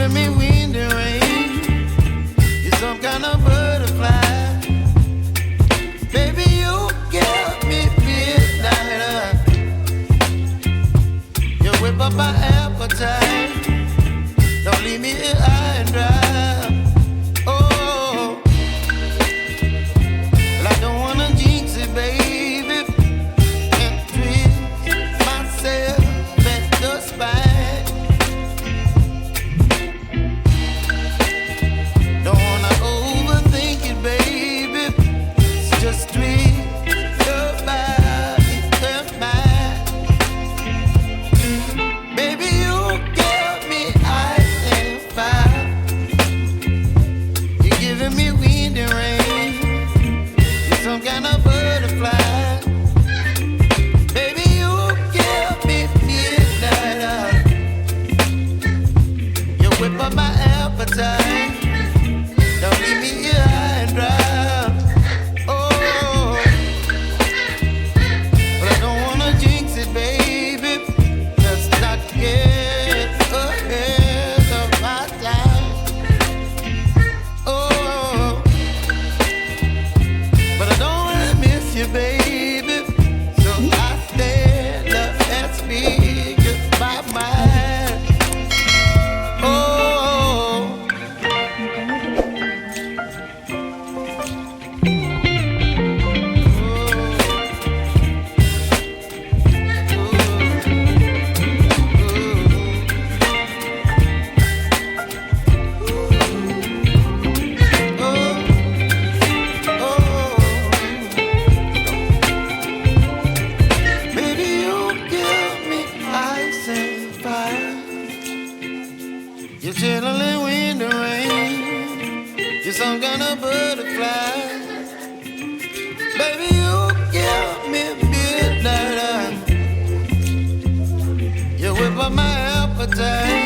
giving me wind and rain. You're some kind of butterfly. Baby, you give me midnight. You whip up my appetite. Don't leave me here high and dry. Oh, well, I don't wanna jinx it, baby, and twist myself at the spine. Don't wanna overthink it, baby. It's just twist your body and mine. Baby, you give me ice and fire. You're giving me wind and rain. You're some kind of butterfly. Baby, you give me midnight. You whip up my appetite. Don't leave me here high and dry. Oh, but I don't wanna jinx it, baby. Let's not get ahead of my time. Oh, but I don't wanna miss you, baby. So I stand up and speak my mind. Oh. Baby, you give me ice and fire. You're chilling wind and rain. You're some kind of butterfly. Baby, you give me midnight. You whip up my appetite.